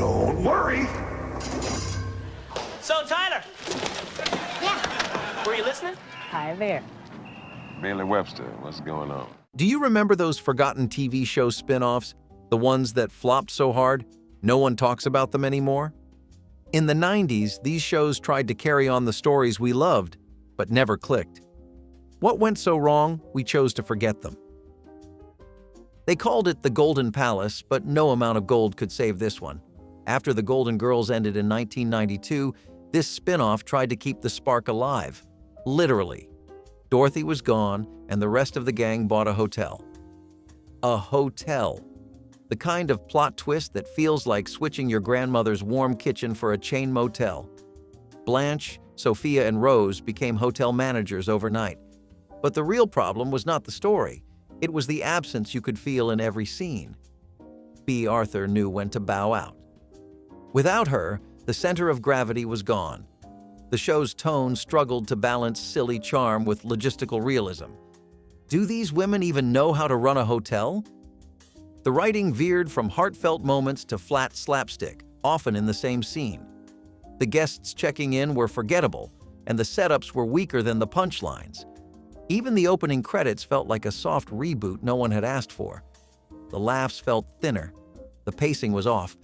Don't worry. So, Tyler. Yeah. Were you listening? Hi there. Bailey Webster, what's going on? Do you remember those forgotten TV show spin-offs? The ones that flopped so hard, no one talks about them anymore? In the 90s, these shows tried to carry on the stories we loved, but never clicked. What went so wrong, we chose to forget them. They called it the Golden Palace, but no amount of gold could save this one. After the Golden Girls ended in 1992, this spin-off tried to keep the spark alive. Literally. Dorothy was gone, and the rest of the gang bought a hotel. A hotel. The kind of plot twist that feels like switching your grandmother's warm kitchen for a chain motel. Blanche, Sophia, and Rose became hotel managers overnight. But the real problem was not the story. It was the absence you could feel in every scene. B. Arthur knew when to bow out. Without her, the center of gravity was gone. The show's tone struggled to balance silly charm with logistical realism. Do these women even know how to run a hotel? The writing veered from heartfelt moments to flat slapstick, often in the same scene. The guests checking in were forgettable, and the setups were weaker than the punchlines. Even the opening credits felt like a soft reboot no one had asked for. The laughs felt thinner, the pacing was off,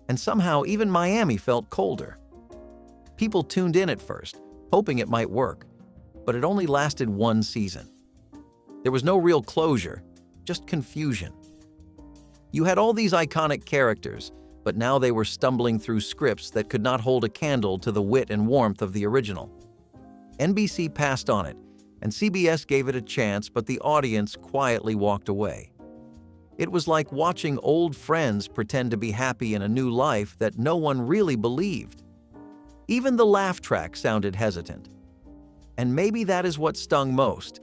and somehow even Miami felt colder. People tuned in at first, hoping it might work, but it only lasted one season. There was no real closure, just confusion. You had all these iconic characters, but now they were stumbling through scripts that could not hold a candle to the wit and warmth of the original. NBC passed on it, and CBS gave it a chance, but the audience quietly walked away. It was like watching old friends pretend to be happy in a new life that no one really believed. Even the laugh track sounded hesitant. And maybe that is what stung most.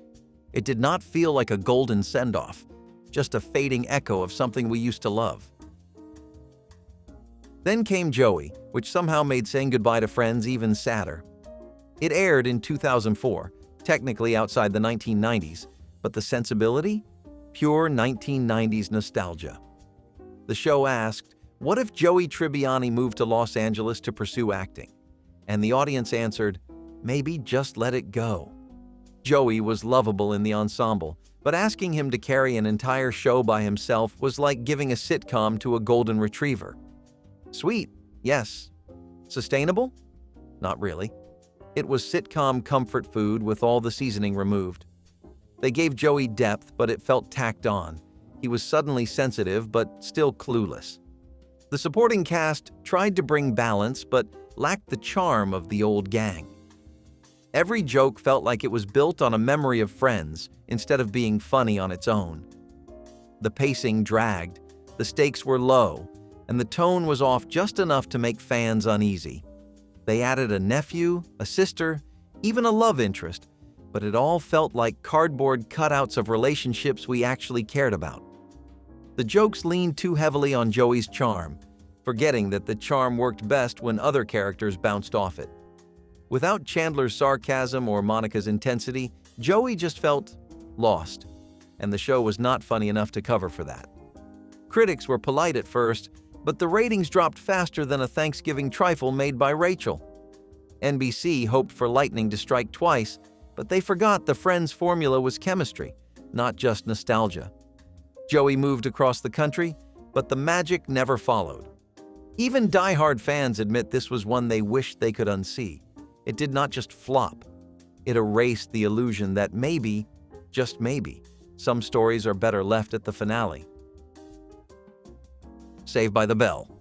It did not feel like a golden send-off, just a fading echo of something we used to love. Then came Joey, which somehow made saying goodbye to Friends even sadder. It aired in 2004, technically outside the 1990s, but the sensibility? Pure 1990s nostalgia. The show asked, what if Joey Tribbiani moved to Los Angeles to pursue acting? And the audience answered, maybe just let it go. Joey was lovable in the ensemble, but asking him to carry an entire show by himself was like giving a sitcom to a golden retriever. Sweet, yes. Sustainable? Not really. It was sitcom comfort food with all the seasoning removed. They gave Joey depth, but it felt tacked on. He was suddenly sensitive, but still clueless. The supporting cast tried to bring balance, but lacked the charm of the old gang. Every joke felt like it was built on a memory of Friends instead of being funny on its own. The pacing dragged, the stakes were low, and the tone was off just enough to make fans uneasy. They added a nephew, a sister, even a love interest, but it all felt like cardboard cutouts of relationships we actually cared about. The jokes leaned too heavily on Joey's charm, forgetting that the charm worked best when other characters bounced off it. Without Chandler's sarcasm or Monica's intensity, Joey just felt lost, and the show was not funny enough to cover for that. Critics were polite at first, but the ratings dropped faster than a Thanksgiving trifle made by Rachel. NBC hoped for lightning to strike twice, but they forgot the Friends formula was chemistry, not just nostalgia. Joey moved across the country, but the magic never followed. Even die-hard fans admit this was one they wished they could unsee. It did not just flop. It erased the illusion that maybe, just maybe, some stories are better left at the finale. Saved by the Bell.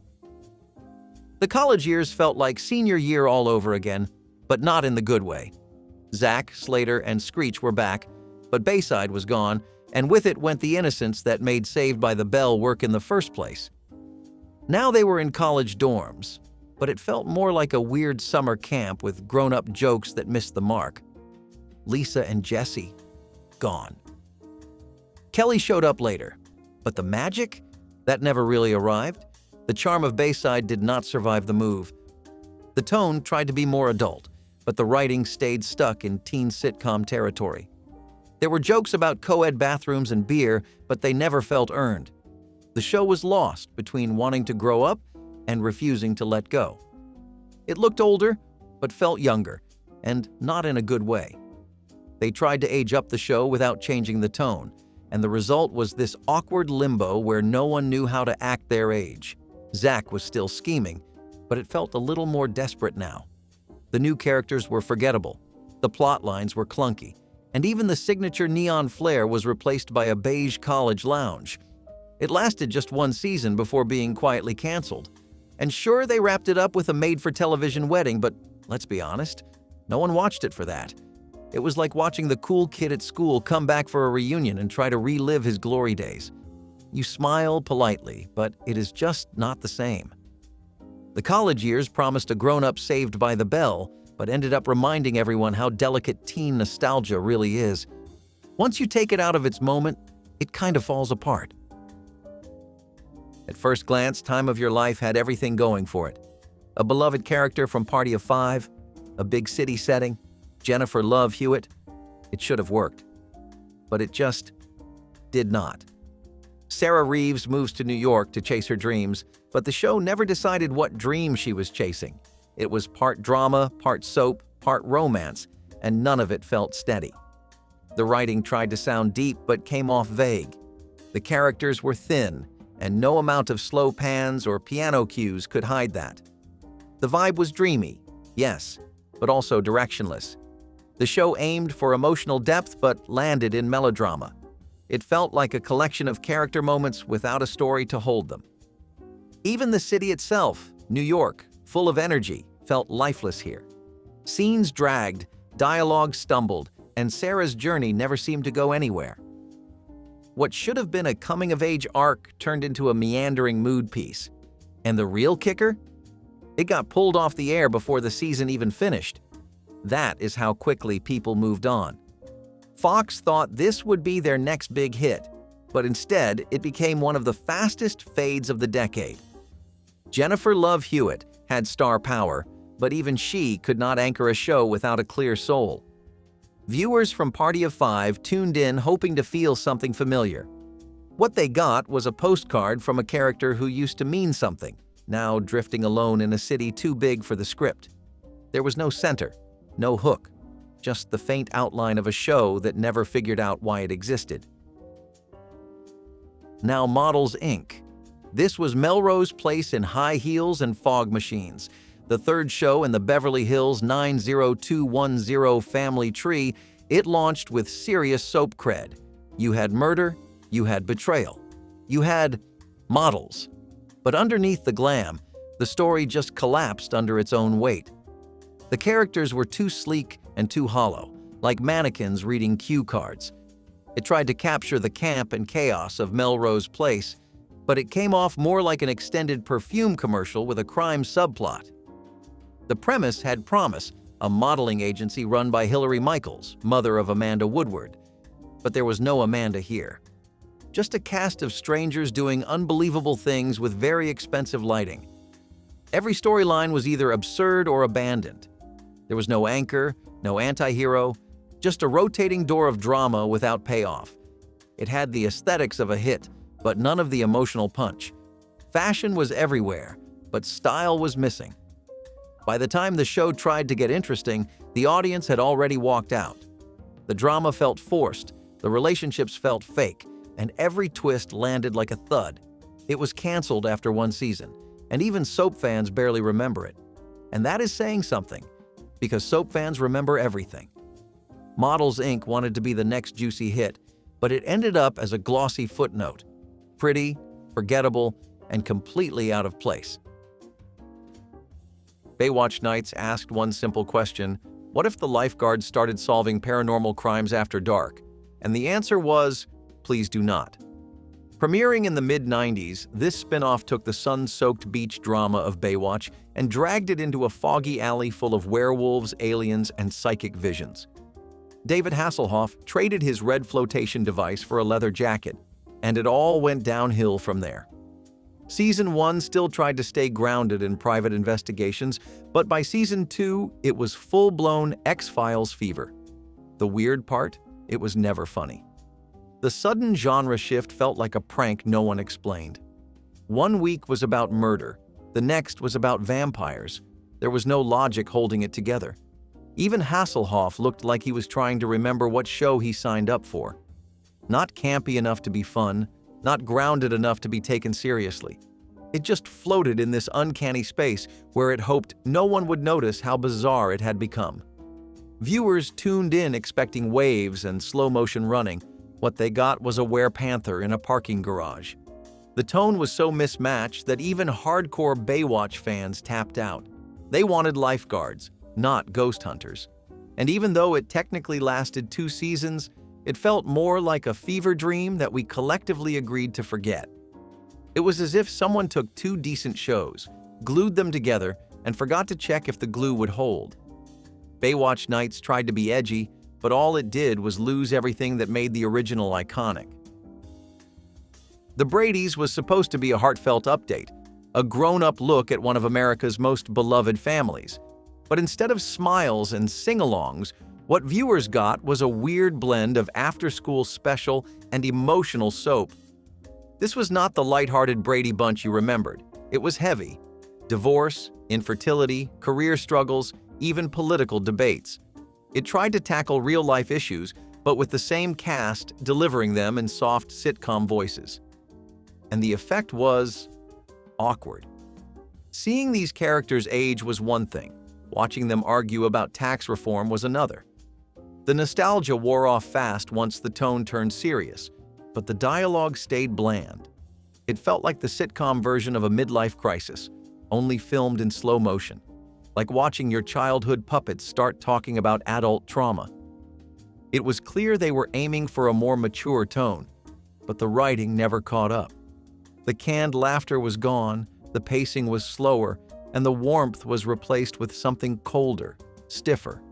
The college years felt like senior year all over again, but not in the good way. Zach, Slater, and Screech were back, but Bayside was gone, and with it went the innocence that made Saved by the Bell work in the first place. Now they were in college dorms, but it felt more like a weird summer camp with grown-up jokes that missed the mark. Lisa and Jesse, gone. Kelly showed up later, but the magic? That never really arrived. The charm of Bayside did not survive the move. The tone tried to be more adult, but the writing stayed stuck in teen sitcom territory. There were jokes about co-ed bathrooms and beer, but they never felt earned. The show was lost between wanting to grow up and refusing to let go. It looked older, but felt younger, and not in a good way. They tried to age up the show without changing the tone, and the result was this awkward limbo where no one knew how to act their age. Zach was still scheming, but it felt a little more desperate now. The new characters were forgettable, the plot lines were clunky, and even the signature neon flare was replaced by a beige college lounge. It lasted just one season before being quietly canceled. And sure, they wrapped it up with a made-for-television wedding, but let's be honest, no one watched it for that. It was like watching the cool kid at school come back for a reunion and try to relive his glory days. You smile politely, but it is just not the same. The college years promised a grown-up saved by the bell, but ended up reminding everyone how delicate teen nostalgia really is. Once you take it out of its moment, it kind of falls apart. At first glance, Time of Your Life had everything going for it. A beloved character from Party of Five, a big city setting, Jennifer Love Hewitt. It should have worked. But it just did not. Sarah Reeves moves to New York to chase her dreams, but the show never decided what dream she was chasing. It was part drama, part soap, part romance, and none of it felt steady. The writing tried to sound deep but came off vague. The characters were thin, and no amount of slow pans or piano cues could hide that. The vibe was dreamy, yes, but also directionless. The show aimed for emotional depth but landed in melodrama. It felt like a collection of character moments without a story to hold them. Even the city itself, New York, full of energy, felt lifeless here. Scenes dragged, dialogue stumbled, and Sarah's journey never seemed to go anywhere. What should have been a coming-of-age arc turned into a meandering mood piece. And the real kicker? It got pulled off the air before the season even finished. That is how quickly people moved on. Fox thought this would be their next big hit, but instead it became one of the fastest fades of the decade. Jennifer Love Hewitt had star power, but even she could not anchor a show without a clear soul. Viewers from Party of Five tuned in hoping to feel something familiar. What they got was a postcard from a character who used to mean something, now drifting alone in a city too big for the script. There was no center, no hook, just the faint outline of a show that never figured out why it existed. Now Models, Inc. This was Melrose Place in high heels and fog machines, the third show in the Beverly Hills 90210 family tree. It launched with serious soap cred. You had murder, you had betrayal, you had models. But underneath the glam, the story just collapsed under its own weight. The characters were too sleek and too hollow, like mannequins reading cue cards. It tried to capture the camp and chaos of Melrose Place, but it came off more like an extended perfume commercial with a crime subplot. The premise had promise, a modeling agency run by Hillary Michaels, mother of Amanda Woodward. But there was no Amanda here. Just a cast of strangers doing unbelievable things with very expensive lighting. Every storyline was either absurd or abandoned. There was no anchor, no anti-hero, just a rotating door of drama without payoff. It had the aesthetics of a hit, but none of the emotional punch. Fashion was everywhere, but style was missing. By the time the show tried to get interesting, the audience had already walked out. The drama felt forced, the relationships felt fake, and every twist landed like a thud. It was canceled after one season, and even soap fans barely remember it. And that is saying something, because soap fans remember everything. Models, Inc. wanted to be the next juicy hit, but it ended up as a glossy footnote. Pretty, forgettable, and completely out of place. Baywatch Nights asked one simple question: what if the lifeguards started solving paranormal crimes after dark? And the answer was, please do not. Premiering in the mid-90s, this spin-off took the sun-soaked beach drama of Baywatch and dragged it into a foggy alley full of werewolves, aliens, and psychic visions. David Hasselhoff traded his red flotation device for a leather jacket, and it all went downhill from there. Season 1 still tried to stay grounded in private investigations, but by Season 2, it was full-blown X-Files fever. The weird part? It was never funny. The sudden genre shift felt like a prank no one explained. One week was about murder, The next was about vampires. There was no logic holding it together. Even Hasselhoff looked like he was trying to remember what show he signed up for. Not campy enough to be fun, not grounded enough to be taken seriously. It just floated in this uncanny space where it hoped no one would notice how bizarre it had become. Viewers tuned in expecting waves and slow-motion running. What they got was a werepanther in a parking garage. The tone was so mismatched that even hardcore Baywatch fans tapped out. They wanted lifeguards, not ghost hunters. And even though it technically lasted 2 seasons, it felt more like a fever dream that we collectively agreed to forget. It was as if someone took 2 decent shows, glued them together, and forgot to check if the glue would hold. Baywatch Nights tried to be edgy, but all it did was lose everything that made the original iconic. The Bradys was supposed to be a heartfelt update, a grown-up look at one of America's most beloved families. But instead of smiles and sing-alongs, what viewers got was a weird blend of after-school special and emotional soap. This was not the lighthearted Brady Bunch you remembered. It was heavy. Divorce, infertility, career struggles, even political debates. It tried to tackle real-life issues, but with the same cast delivering them in soft sitcom voices. And the effect was awkward. Seeing these characters age was one thing. Watching them argue about tax reform was another. The nostalgia wore off fast once the tone turned serious, but the dialogue stayed bland. It felt like the sitcom version of a midlife crisis, only filmed in slow motion, like watching your childhood puppets start talking about adult trauma. It was clear they were aiming for a more mature tone, but the writing never caught up. The canned laughter was gone, the pacing was slower, and the warmth was replaced with something colder, stiffer.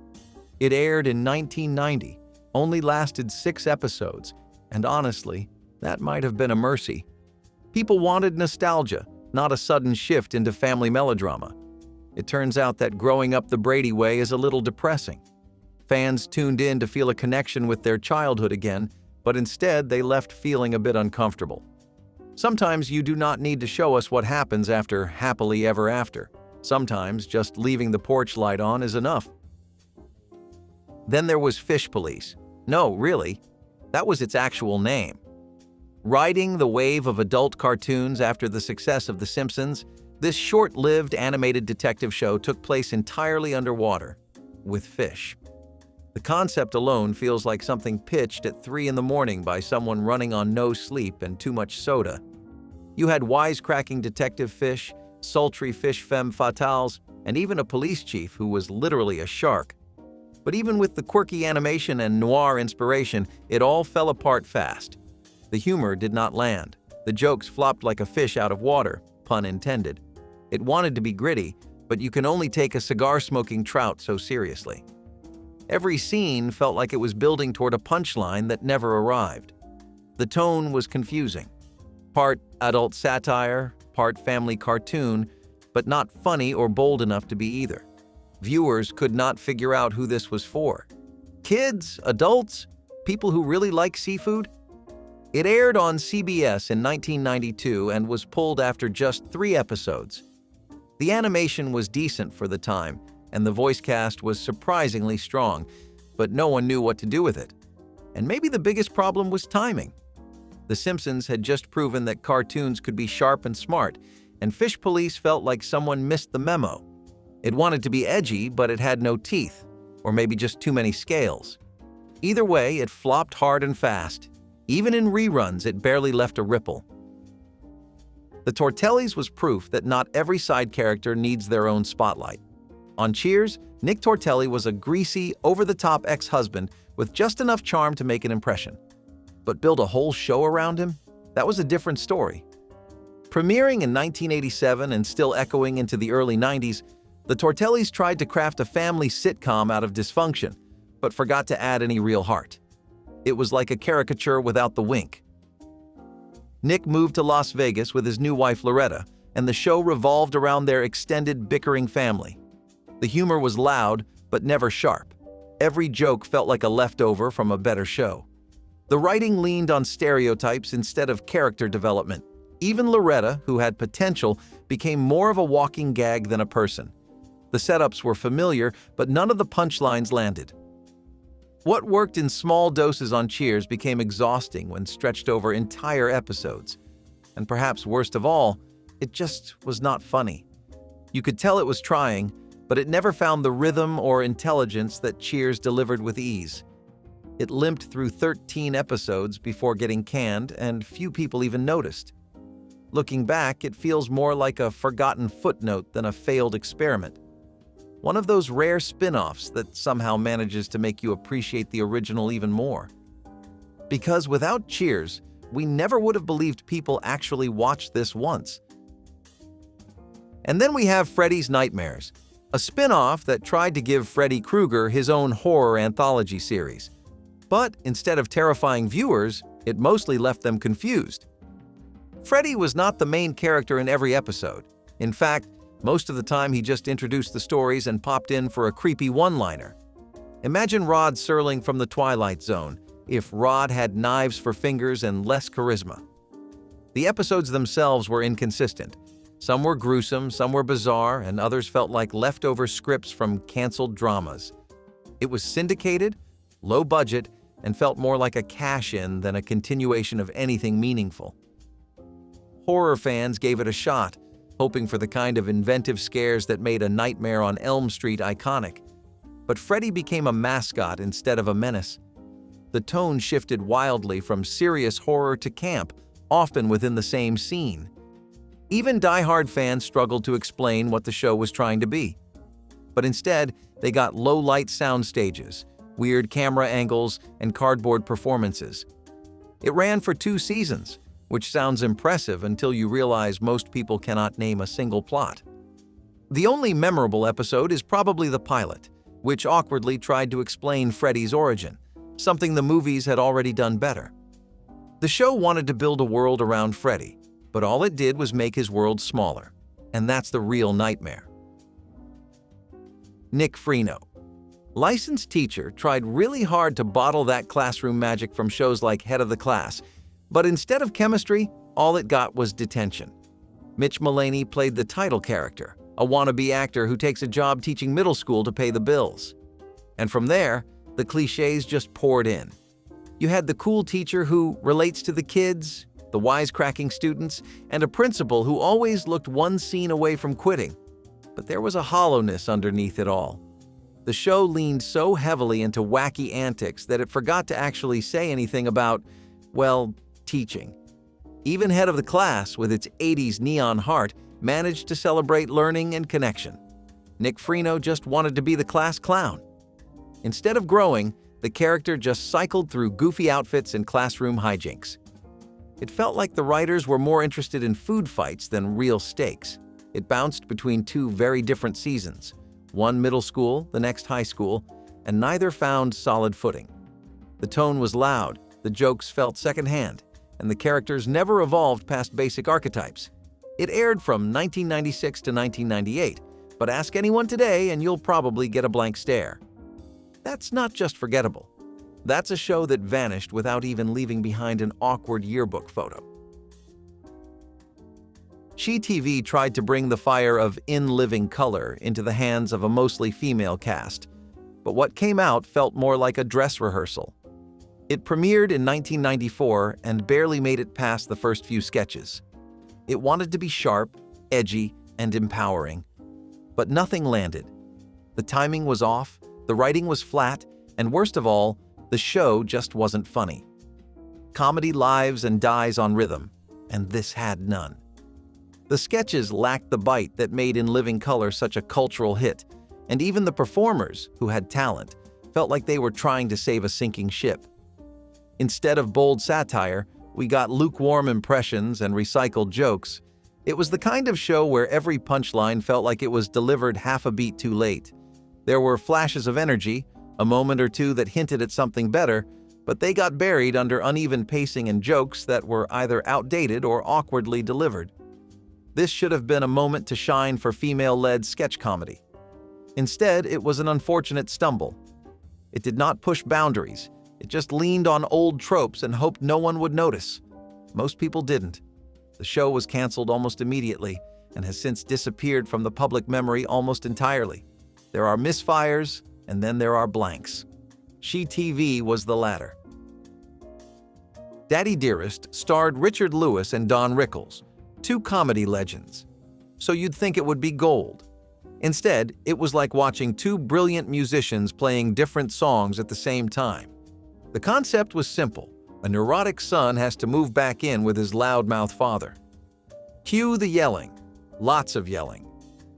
It aired in 1990, only lasted 6 episodes, and honestly, that might have been a mercy. People wanted nostalgia, not a sudden shift into family melodrama. It turns out that growing up the Brady way is a little depressing. Fans tuned in to feel a connection with their childhood again, but instead they left feeling a bit uncomfortable. Sometimes you do not need to show us what happens after happily ever after. Sometimes just leaving the porch light on is enough. Then there was Fish Police. No, really, that was its actual name. Riding the wave of adult cartoons after the success of The Simpsons, this short-lived animated detective show took place entirely underwater, with fish. The concept alone feels like something pitched at 3 a.m. by someone running on no sleep and too much soda. You had wisecracking detective fish, sultry fish femme fatales, and even a police chief who was literally a shark. But even with the quirky animation and noir inspiration, it all fell apart fast. The humor did not land. The jokes flopped like a fish out of water, pun intended. It wanted to be gritty, but you can only take a cigar-smoking trout so seriously. Every scene felt like it was building toward a punchline that never arrived. The tone was confusing. Part adult satire, part family cartoon, but not funny or bold enough to be either. Viewers could not figure out who this was for. Kids? Adults? People who really like seafood? It aired on CBS in 1992 and was pulled after just 3 episodes. The animation was decent for the time, and the voice cast was surprisingly strong, but no one knew what to do with it. And maybe the biggest problem was timing. The Simpsons had just proven that cartoons could be sharp and smart, and Fish Police felt like someone missed the memo. It wanted to be edgy, but it had no teeth, or maybe just too many scales. Either way, it flopped hard and fast. Even in reruns, it barely left a ripple. The Tortellis was proof that not every side character needs their own spotlight. On Cheers, Nick Tortelli was a greasy, over-the-top ex-husband with just enough charm to make an impression. But build a whole show around him? That was a different story. Premiering in 1987 and still echoing into the early 90s, the Tortellis tried to craft a family sitcom out of dysfunction, but forgot to add any real heart. It was like a caricature without the wink. Nick moved to Las Vegas with his new wife Loretta, and the show revolved around their extended bickering family. The humor was loud, but never sharp. Every joke felt like a leftover from a better show. The writing leaned on stereotypes instead of character development. Even Loretta, who had potential, became more of a walking gag than a person. The setups were familiar, but none of the punchlines landed. What worked in small doses on Cheers became exhausting when stretched over entire episodes. And perhaps worst of all, it just was not funny. You could tell it was trying, but it never found the rhythm or intelligence that Cheers delivered with ease. It limped through 13 episodes before getting canned, and few people even noticed. Looking back, it feels more like a forgotten footnote than a failed experiment. One of those rare spin-offs that somehow manages to make you appreciate the original even more. Because without Cheers, we never would have believed people actually watched this once. And then we have Freddy's Nightmares, a spin-off that tried to give Freddy Krueger his own horror anthology series. But instead of terrifying viewers, it mostly left them confused. Freddy was not the main character in every episode. In fact, most of the time he just introduced the stories and popped in for a creepy one-liner. Imagine Rod Serling from The Twilight Zone if Rod had knives for fingers and less charisma. The episodes themselves were inconsistent. Some were gruesome, some were bizarre, and others felt like leftover scripts from canceled dramas. It was syndicated, low budget, and felt more like a cash-in than a continuation of anything meaningful. Horror fans gave it a shot, hoping for the kind of inventive scares that made A Nightmare on Elm Street iconic. But Freddy became a mascot instead of a menace. The tone shifted wildly from serious horror to camp, often within the same scene. Even die-hard fans struggled to explain what the show was trying to be. But instead, they got low-light sound stages, weird camera angles, and cardboard performances. It ran for 2 seasons, which sounds impressive until you realize most people cannot name a single plot. The only memorable episode is probably the pilot, which awkwardly tried to explain Freddy's origin, something the movies had already done better. The show wanted to build a world around Freddy, but all it did was make his world smaller, and that's the real nightmare. Nick Freno. Licensed teacher tried really hard to bottle that classroom magic from shows like Head of the Class, but instead of chemistry, all it got was detention. Mitch Mulaney played the title character, a wannabe actor who takes a job teaching middle school to pay the bills. And from there, the cliches just poured in. You had the cool teacher who relates to the kids, the wisecracking students, and a principal who always looked one scene away from quitting. But there was a hollowness underneath it all. The show leaned so heavily into wacky antics that it forgot to actually say anything about, well, teaching. Even Head of the Class, with its 80s neon heart, managed to celebrate learning and connection. Nick Freno just wanted to be the class clown. Instead of growing, the character just cycled through goofy outfits and classroom hijinks. It felt like the writers were more interested in food fights than real stakes. It bounced between 2 very different seasons, one middle school, the next high school, and neither found solid footing. The tone was loud, the jokes felt secondhand, and the characters never evolved past basic archetypes. It aired from 1996 to 1998, but ask anyone today and you'll probably get a blank stare. That's not just forgettable. That's a show that vanished without even leaving behind an awkward yearbook photo. SheTV tried to bring the fire of In Living Color into the hands of a mostly female cast, but what came out felt more like a dress rehearsal. It premiered in 1994 and barely made it past the first few sketches. It wanted to be sharp, edgy, and empowering, but nothing landed. The timing was off, the writing was flat, and worst of all, the show just wasn't funny. Comedy lives and dies on rhythm, and this had none. The sketches lacked the bite that made In Living Color such a cultural hit, and even the performers, who had talent, felt like they were trying to save a sinking ship. Instead of bold satire, we got lukewarm impressions and recycled jokes. It was the kind of show where every punchline felt like it was delivered half a beat too late. There were flashes of energy, a moment or two that hinted at something better, but they got buried under uneven pacing and jokes that were either outdated or awkwardly delivered. This should have been a moment to shine for female-led sketch comedy. Instead, it was an unfortunate stumble. It did not push boundaries. It just leaned on old tropes and hoped no one would notice. Most people didn't. The show was canceled almost immediately and has since disappeared from the public memory almost entirely. There are misfires, and then there are blanks. She TV was the latter. Daddy Dearest starred Richard Lewis and Don Rickles, two comedy legends. So you'd think it would be gold. Instead, it was like watching two brilliant musicians playing different songs at the same time. The concept was simple. A neurotic son has to move back in with his loudmouth father. Cue the yelling. Lots of yelling.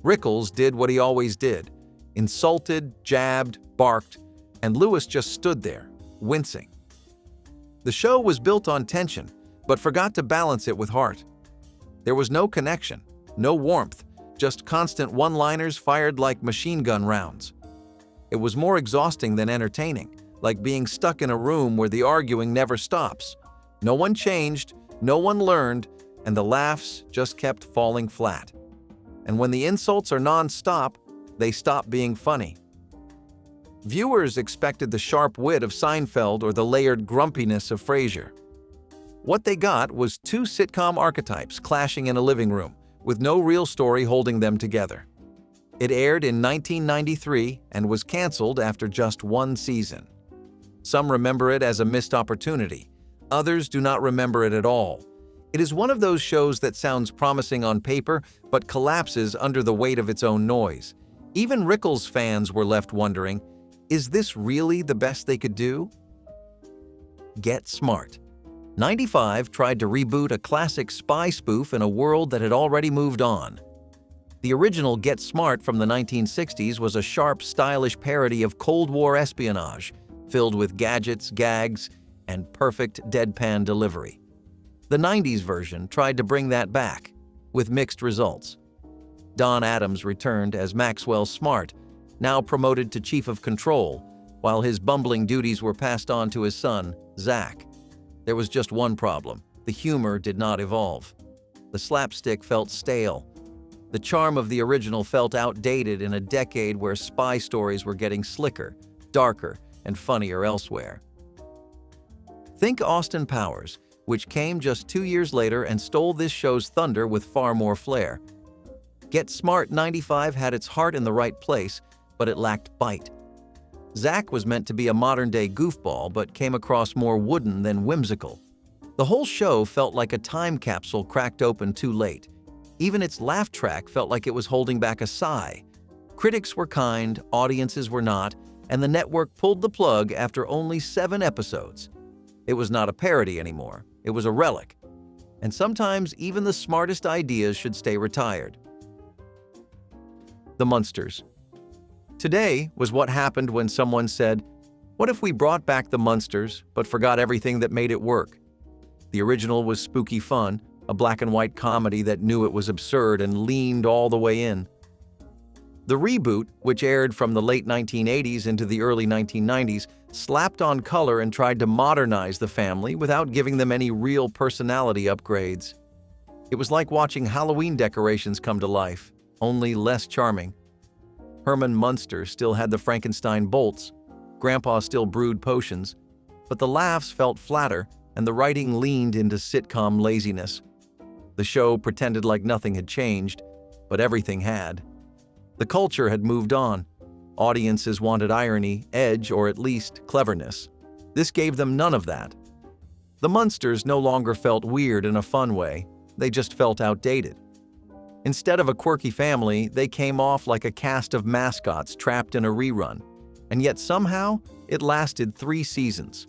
Rickles did what he always did. Insulted, jabbed, barked, and Lewis just stood there, wincing. The show was built on tension, but forgot to balance it with heart. There was no connection, no warmth, just constant one-liners fired like machine gun rounds. It was more exhausting than entertaining, like being stuck in a room where the arguing never stops. No one changed, no one learned, and the laughs just kept falling flat. And when the insults are non-stop, they stop being funny. Viewers expected the sharp wit of Seinfeld or the layered grumpiness of Frasier. What they got was two sitcom archetypes clashing in a living room, with no real story holding them together. It aired in 1993 and was canceled after just one season. Some remember it as a missed opportunity. Others do not remember it at all. It is one of those shows that sounds promising on paper but collapses under the weight of its own noise. Even Rickles fans were left wondering, is this really the best they could do? Get Smart. 95 tried to reboot a classic spy spoof in a world that had already moved on. The original Get Smart from the 1960s was a sharp, stylish parody of Cold War espionage, filled with gadgets, gags, and perfect deadpan delivery. The 90s version tried to bring that back, with mixed results. Don Adams returned as Maxwell Smart, now promoted to Chief of Control, while his bumbling duties were passed on to his son, Zach. There was just one problem. The humor did not evolve. The slapstick felt stale. The charm of the original felt outdated in a decade where spy stories were getting slicker, darker, and funnier elsewhere. Think Austin Powers, which came just 2 years later and stole this show's thunder with far more flair. Get Smart 95 had its heart in the right place, but it lacked bite. Zach was meant to be a modern-day goofball, but came across more wooden than whimsical. The whole show felt like a time capsule cracked open too late. Even its laugh track felt like it was holding back a sigh. Critics were kind, audiences were not, and the network pulled the plug after only 7 episodes. It was not a parody anymore. It was a relic. And sometimes even the smartest ideas should stay retired. The Munsters. Today was what happened when someone said, "What if we brought back the Munsters, but forgot everything that made it work?" The original was spooky fun, a black and white comedy that knew it was absurd and leaned all the way in. The reboot, which aired from the late 1980s into the early 1990s, slapped on color and tried to modernize the family without giving them any real personality upgrades. It was like watching Halloween decorations come to life, only less charming. Herman Munster still had the Frankenstein bolts, Grandpa still brewed potions, but the laughs felt flatter and the writing leaned into sitcom laziness. The show pretended like nothing had changed, but everything had. The culture had moved on. Audiences wanted irony, edge, or at least cleverness. This gave them none of that. The Munsters no longer felt weird in a fun way, they just felt outdated. Instead of a quirky family, they came off like a cast of mascots trapped in a rerun, and yet somehow it lasted 3 seasons,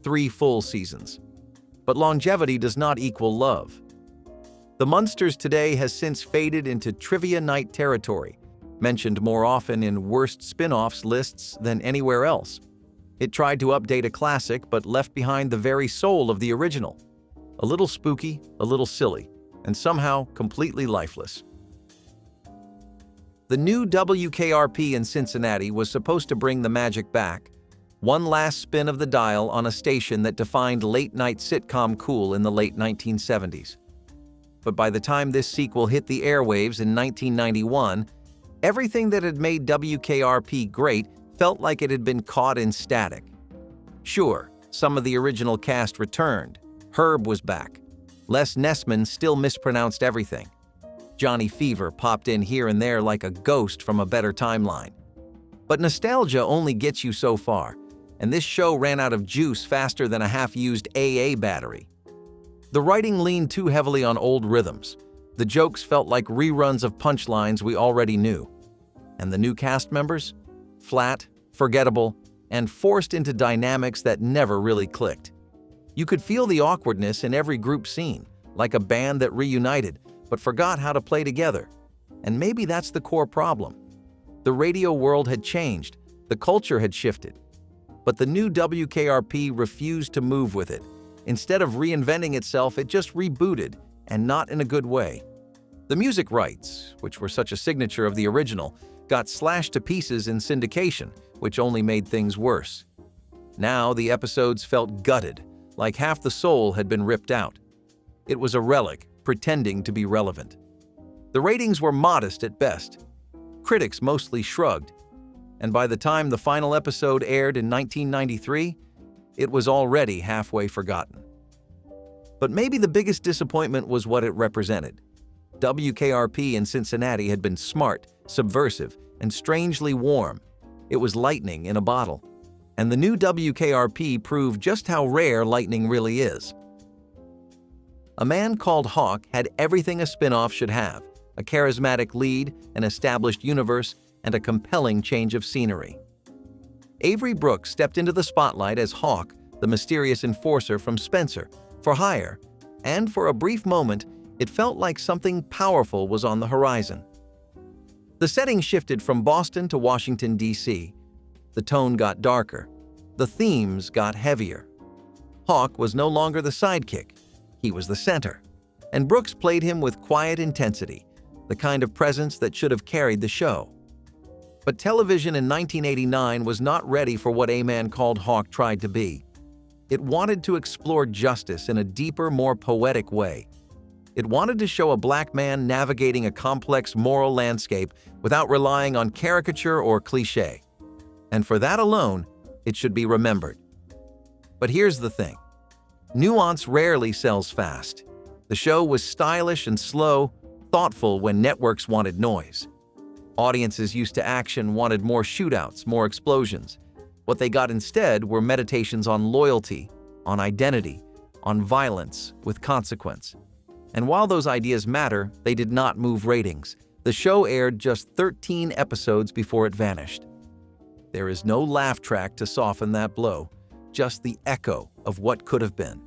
3 full seasons. But longevity does not equal love. The Munsters Today has since faded into trivia night territory, mentioned more often in worst spin-offs lists than anywhere else. It tried to update a classic but left behind the very soul of the original. A little spooky, a little silly, and somehow completely lifeless. The new WKRP in Cincinnati was supposed to bring the magic back, one last spin of the dial on a station that defined late-night sitcom cool in the late 1970s. But by the time this sequel hit the airwaves in 1991, everything that had made WKRP great felt like it had been caught in static. Sure, some of the original cast returned. Herb was back. Les Nessman still mispronounced everything. Johnny Fever popped in here and there like a ghost from a better timeline. But nostalgia only gets you so far, and this show ran out of juice faster than a half-used AA battery. The writing leaned too heavily on old rhythms. The jokes felt like reruns of punchlines we already knew. And the new cast members? Flat, forgettable, and forced into dynamics that never really clicked. You could feel the awkwardness in every group scene, like a band that reunited but forgot how to play together. And maybe that's the core problem. The radio world had changed, the culture had shifted. But the new WKRP refused to move with it. Instead of reinventing itself, it just rebooted, and not in a good way. The music rights, which were such a signature of the original, got slashed to pieces in syndication, which only made things worse. Now the episodes felt gutted, like half the soul had been ripped out. It was a relic, pretending to be relevant. The ratings were modest at best. Critics mostly shrugged. And by the time the final episode aired in 1993, it was already halfway forgotten. But maybe the biggest disappointment was what it represented. WKRP in Cincinnati had been smart, subversive, and strangely warm. It was lightning in a bottle. And the new WKRP proved just how rare lightning really is. A Man Called Hawk had everything a spin-off should have: a charismatic lead, an established universe, and a compelling change of scenery. Avery Brooks stepped into the spotlight as Hawk, the mysterious enforcer from Spencer, for hire, and for a brief moment, it felt like something powerful was on the horizon. The setting shifted from Boston to Washington, D.C. The tone got darker. The themes got heavier. Hawk was no longer the sidekick. He was the center. And Brooks played him with quiet intensity, the kind of presence that should have carried the show. But television in 1989 was not ready for what A Man Called Hawk tried to be. It wanted to explore justice in a deeper, more poetic way. It wanted to show a black man navigating a complex moral landscape without relying on caricature or cliché. And for that alone, it should be remembered. But here's the thing. Nuance rarely sells fast. The show was stylish and slow, thoughtful when networks wanted noise. Audiences used to action wanted more shootouts, more explosions. What they got instead were meditations on loyalty, on identity, on violence with consequence. And while those ideas matter, they did not move ratings. The show aired just 13 episodes before it vanished. There is no laugh track to soften that blow, just the echo of what could have been.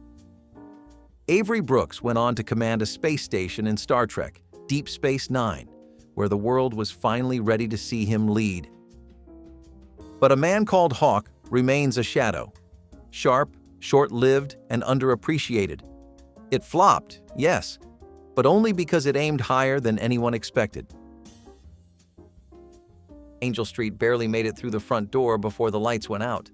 Avery Brooks went on to command a space station in Star Trek, Deep Space Nine, where the world was finally ready to see him lead. But A Man Called Hawk remains a shadow. Sharp, short-lived, and underappreciated. It flopped, yes, but only because it aimed higher than anyone expected. Angel Street barely made it through the front door before the lights went out.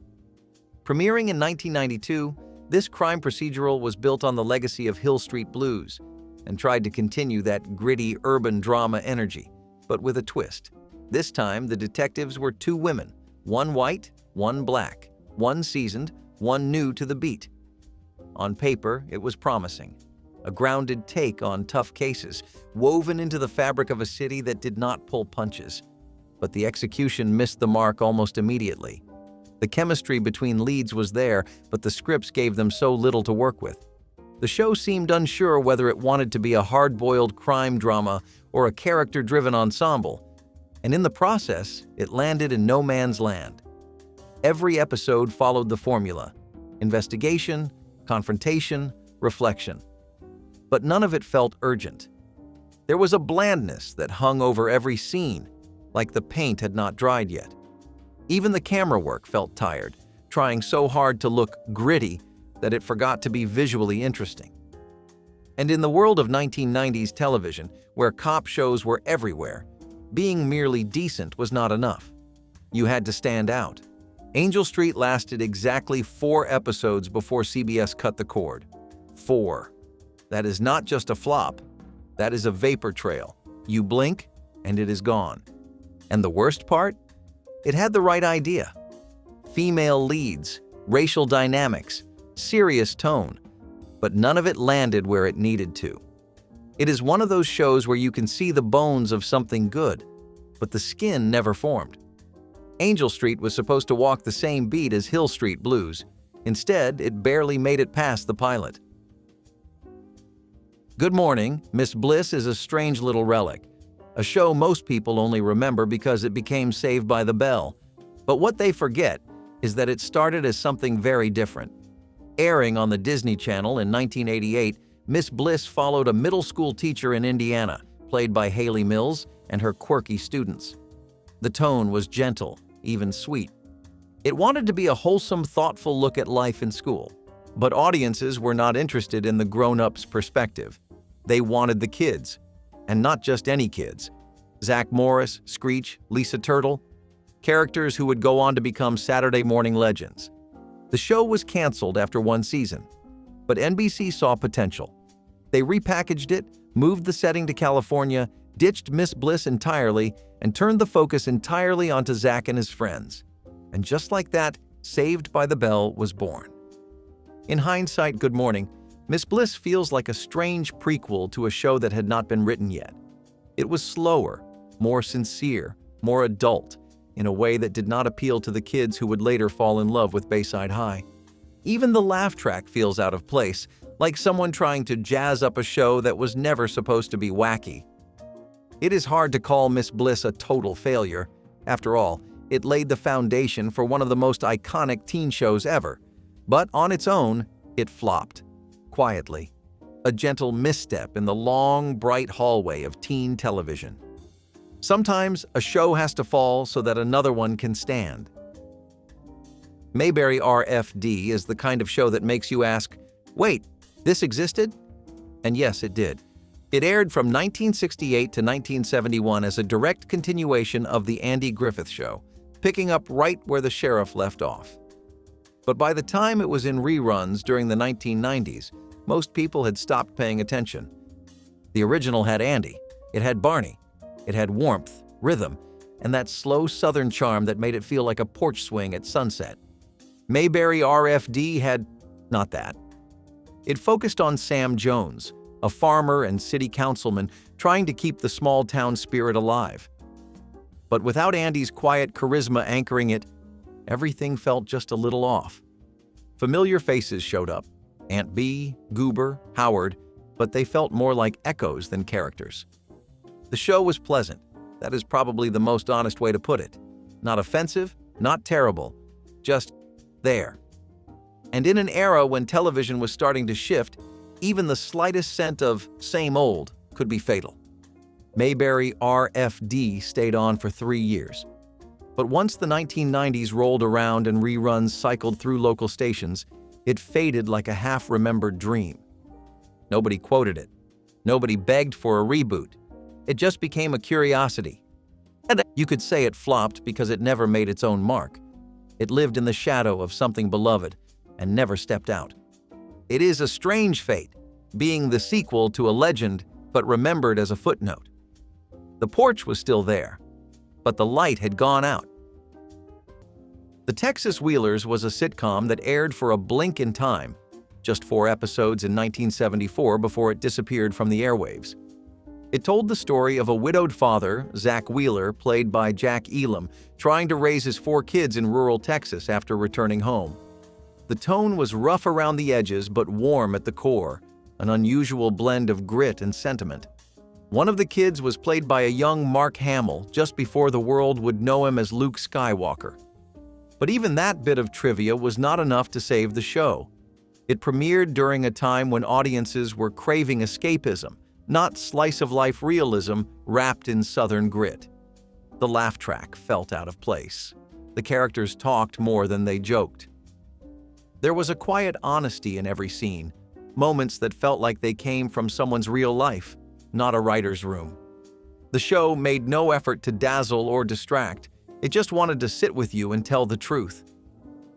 Premiering in 1992, this crime procedural was built on the legacy of Hill Street Blues and tried to continue that gritty urban drama energy, but with a twist. This time, the detectives were two women, one white, one black, one seasoned, one new to the beat. On paper, it was promising. A grounded take on tough cases, woven into the fabric of a city that did not pull punches. But the execution missed the mark almost immediately. The chemistry between leads was there, but the scripts gave them so little to work with. The show seemed unsure whether it wanted to be a hard-boiled crime drama or a character-driven ensemble. And in the process, it landed in no man's land. Every episode followed the formula: investigation, confrontation, reflection. But none of it felt urgent. There was a blandness that hung over every scene, like the paint had not dried yet. Even the camera work felt tired, trying so hard to look gritty that it forgot to be visually interesting. And in the world of 1990s television, where cop shows were everywhere, being merely decent was not enough. You had to stand out. Angel Street lasted exactly 4 episodes before CBS cut the cord. 4. That is not just a flop. That is a vapor trail. You blink, and it is gone. And the worst part? It had the right idea. Female leads, racial dynamics, serious tone. but none of it landed where it needed to. It is one of those shows where you can see the bones of something good, but the skin never formed. Angel Street was supposed to walk the same beat as Hill Street Blues. Instead, it barely made it past the pilot. Good Morning, Miss Bliss is a strange little relic, a show most people only remember because it became Saved by the Bell. But what they forget is that it started as something very different. Airing on the Disney Channel in 1988, Miss Bliss followed a middle school teacher in Indiana, played by Haley Mills, and her quirky students. The tone was gentle, even sweet. It wanted to be a wholesome, thoughtful look at life in school. But audiences were not interested in the grown-ups' perspective. They wanted the kids, and not just any kids. Zach Morris, Screech, Lisa Turtle, characters who would go on to become Saturday morning legends. The show was canceled after one season, but NBC saw potential. They repackaged it, moved the setting to California, ditched Miss Bliss entirely, and turned the focus entirely onto Zach and his friends. And just like that, Saved by the Bell was born. In hindsight, Good Morning, Miss Bliss feels like a strange prequel to a show that had not been written yet. It was slower, more sincere, more adult, in a way that did not appeal to the kids who would later fall in love with Bayside High. Even the laugh track feels out of place, like someone trying to jazz up a show that was never supposed to be wacky. It is hard to call Miss Bliss a total failure. After all, it laid the foundation for one of the most iconic teen shows ever. But on its own, it flopped. Quietly. A gentle misstep in the long, bright hallway of teen television. Sometimes a show has to fall so that another one can stand. Mayberry R.F.D. is the kind of show that makes you ask, wait, this existed? And yes, it did. It aired from 1968 to 1971 as a direct continuation of The Andy Griffith Show, picking up right where the sheriff left off. But by the time it was in reruns during the 1990s, most people had stopped paying attention. The original had Andy, it had Barney, it had warmth, rhythm, and that slow southern charm that made it feel like a porch swing at sunset. Mayberry R.F.D. had not that. It focused on Sam Jones, a farmer and city councilman trying to keep the small-town spirit alive. But without Andy's quiet charisma anchoring it, everything felt just a little off. Familiar faces showed up, Aunt Bee, Goober, Howard, but they felt more like echoes than characters. The show was pleasant. That is probably the most honest way to put it. Not offensive, not terrible, just there. And in an era when television was starting to shift, even the slightest scent of same old could be fatal. Mayberry R.F.D. stayed on for 3 years. But once the 1990s rolled around and reruns cycled through local stations, it faded like a half-remembered dream. Nobody quoted it. Nobody begged for a reboot. It just became a curiosity. And you could say it flopped because it never made its own mark. It lived in the shadow of something beloved and never stepped out. It is a strange fate, being the sequel to a legend but remembered as a footnote. The porch was still there, but the light had gone out. The Texas Wheelers was a sitcom that aired for a blink in time, just 4 episodes in 1974 before it disappeared from the airwaves. It told the story of a widowed father, Zach Wheeler, played by Jack Elam, trying to raise his 4 kids in rural Texas after returning home. The tone was rough around the edges but warm at the core, an unusual blend of grit and sentiment. One of the kids was played by a young Mark Hamill just before the world would know him as Luke Skywalker. But even that bit of trivia was not enough to save the show. It premiered during a time when audiences were craving escapism, not slice-of-life realism wrapped in Southern grit. The laugh track felt out of place. The characters talked more than they joked. There was a quiet honesty in every scene, moments that felt like they came from someone's real life, not a writer's room. The show made no effort to dazzle or distract. It just wanted to sit with you and tell the truth.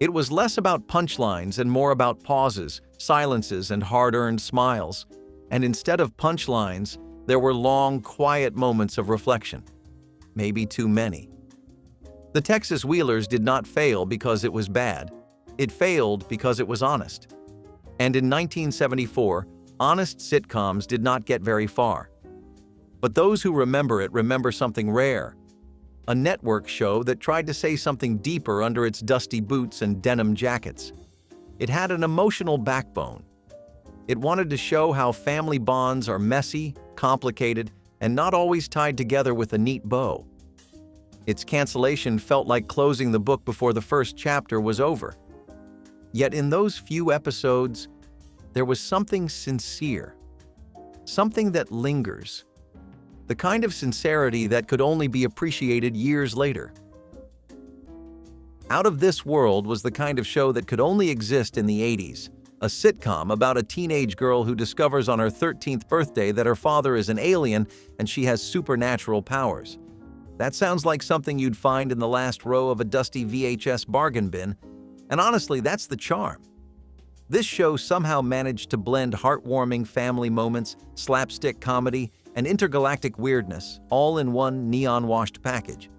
It was less about punchlines and more about pauses, silences, and hard-earned smiles. And instead of punchlines, there were long, quiet moments of reflection. Maybe too many. The Texas Wheelers did not fail because it was bad. It failed because it was honest. And in 1974, honest sitcoms did not get very far. But those who remember it remember something rare. A network show that tried to say something deeper under its dusty boots and denim jackets. It had an emotional backbone. It wanted to show how family bonds are messy, complicated, and not always tied together with a neat bow. Its cancellation felt like closing the book before the first chapter was over. Yet in those few episodes, there was something sincere, something that lingers, the kind of sincerity that could only be appreciated years later. Out of This World was the kind of show that could only exist in the 80s, a sitcom about a teenage girl who discovers on her 13th birthday that her father is an alien and she has supernatural powers. That sounds like something you'd find in the last row of a dusty VHS bargain bin, and honestly, that's the charm. This show somehow managed to blend heartwarming family moments, slapstick comedy, and intergalactic weirdness, all in one neon-washed package.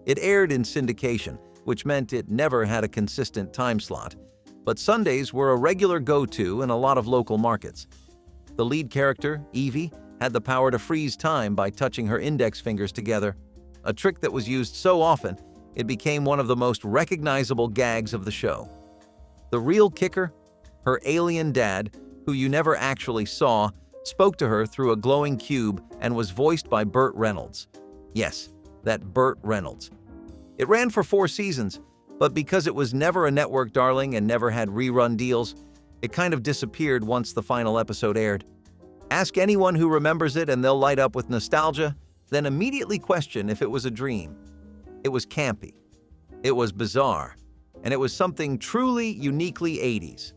It aired in syndication, which meant it never had a consistent time slot, but Sundays were a regular go-to in a lot of local markets. The lead character, Evie, had the power to freeze time by touching her index fingers together, a trick that was used so often it became one of the most recognizable gags of the show. The real kicker? Her alien dad, who you never actually saw, spoke to her through a glowing cube and was voiced by Burt Reynolds. Yes, that Burt Reynolds. It ran for 4 seasons, but because it was never a network darling and never had rerun deals, it kind of disappeared once the final episode aired. Ask anyone who remembers it and they'll light up with nostalgia, then immediately question if it was a dream. It was campy, it was bizarre, and it was something truly, uniquely 80s.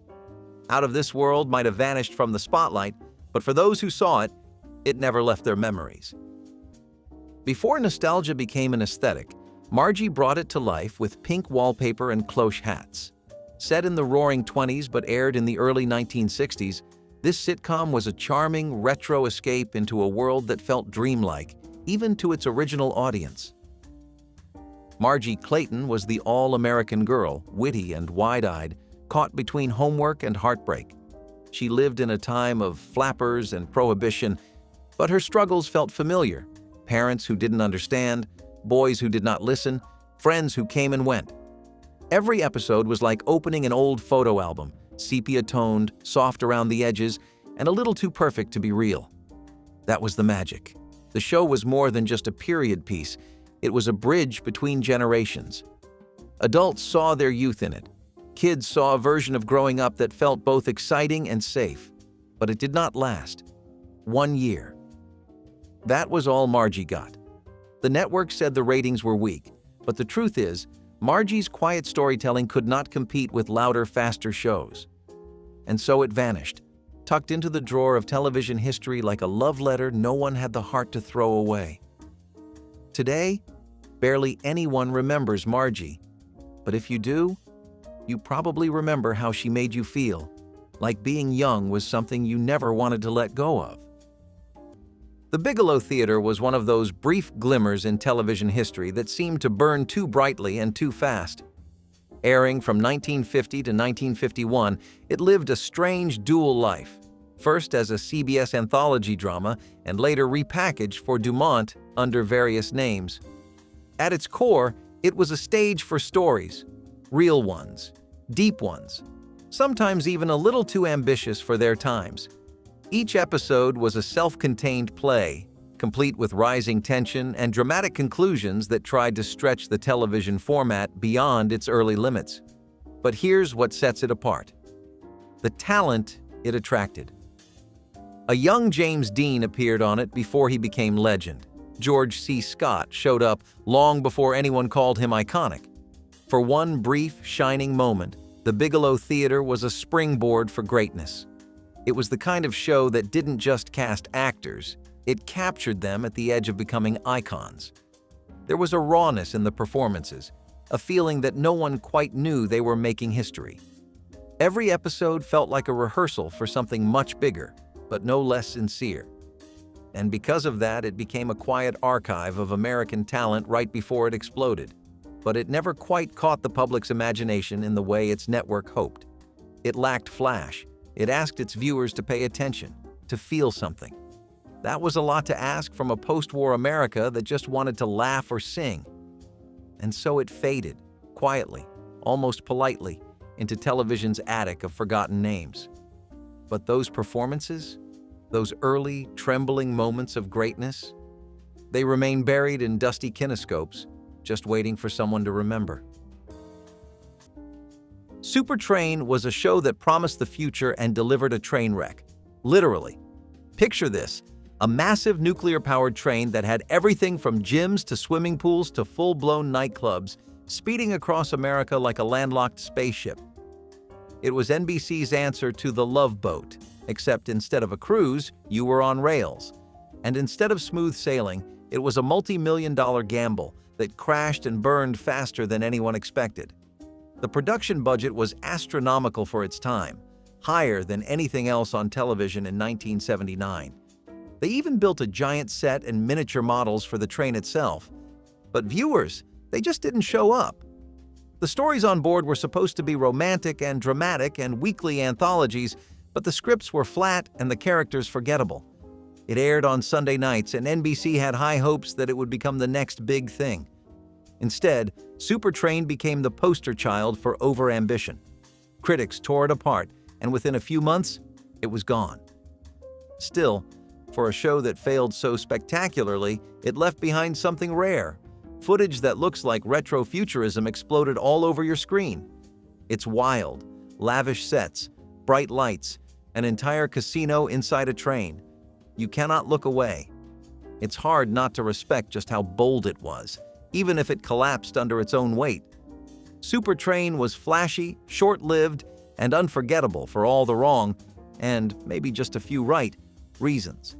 Out of This World might have vanished from the spotlight, but for those who saw it, it never left their memories. Before nostalgia became an aesthetic, Margie brought it to life with pink wallpaper and cloche hats. Set in the roaring 20s but aired in the early 1960s, this sitcom was a charming, retro escape into a world that felt dreamlike, even to its original audience. Margie Clayton was the all-American girl, witty and wide-eyed, caught between homework and heartbreak. She lived in a time of flappers and prohibition, but her struggles felt familiar. Parents who didn't understand, boys who did not listen, friends who came and went. Every episode was like opening an old photo album, sepia-toned, soft around the edges, and a little too perfect to be real. That was the magic. The show was more than just a period piece. It was a bridge between generations. Adults saw their youth in it. Kids saw a version of growing up that felt both exciting and safe. But it did not last. 1 year. That was all Margie got. The network said the ratings were weak, but the truth is, Margie's quiet storytelling could not compete with louder, faster shows. And so it vanished, tucked into the drawer of television history like a love letter no one had the heart to throw away. Today, barely anyone remembers Margie, but if you do, you probably remember how she made you feel, like being young was something you never wanted to let go of. The Bigelow Theater was one of those brief glimmers in television history that seemed to burn too brightly and too fast. Airing from 1950 to 1951, it lived a strange dual life, first as a CBS anthology drama and later repackaged for Dumont under various names. At its core, it was a stage for stories, real ones, deep ones, sometimes even a little too ambitious for their times. Each episode was a self-contained play, complete with rising tension and dramatic conclusions that tried to stretch the television format beyond its early limits. But here's what sets it apart: the talent it attracted. A young James Dean appeared on it before he became legend. George C. Scott showed up long before anyone called him iconic. For one brief, shining moment, the Bigelow Theater was a springboard for greatness. It was the kind of show that didn't just cast actors, it captured them at the edge of becoming icons. There was a rawness in the performances, a feeling that no one quite knew they were making history. Every episode felt like a rehearsal for something much bigger, but no less sincere. And because of that, it became a quiet archive of American talent right before it exploded. But it never quite caught the public's imagination in the way its network hoped. It lacked flash. It asked its viewers to pay attention, to feel something. That was a lot to ask from a post-war America that just wanted to laugh or sing. And so it faded, quietly, almost politely, into television's attic of forgotten names. But those performances, those early, trembling moments of greatness, they remain buried in dusty kinescopes, just waiting for someone to remember. Super Train was a show that promised the future and delivered a train wreck. Literally. Picture this, a massive nuclear-powered train that had everything from gyms to swimming pools to full-blown nightclubs, speeding across America like a landlocked spaceship. It was NBC's answer to The Love Boat, except instead of a cruise, you were on rails. And instead of smooth sailing, it was a multi-million-dollar gamble that crashed and burned faster than anyone expected. The production budget was astronomical for its time, higher than anything else on television in 1979. They even built a giant set and miniature models for the train itself. But viewers, they just didn't show up. The stories on board were supposed to be romantic and dramatic and weekly anthologies, but the scripts were flat and the characters forgettable. It aired on Sunday nights, and NBC had high hopes that it would become the next big thing. Instead, Super Train became the poster child for overambition. Critics tore it apart, and within a few months, it was gone. Still, for a show that failed so spectacularly, it left behind something rare. Footage that looks like retrofuturism exploded all over your screen. It's wild, lavish sets, bright lights, an entire casino inside a train. You cannot look away. It's hard not to respect just how bold it was, even if it collapsed under its own weight. Super Train was flashy, short-lived, and unforgettable for all the wrong, and maybe just a few right, reasons.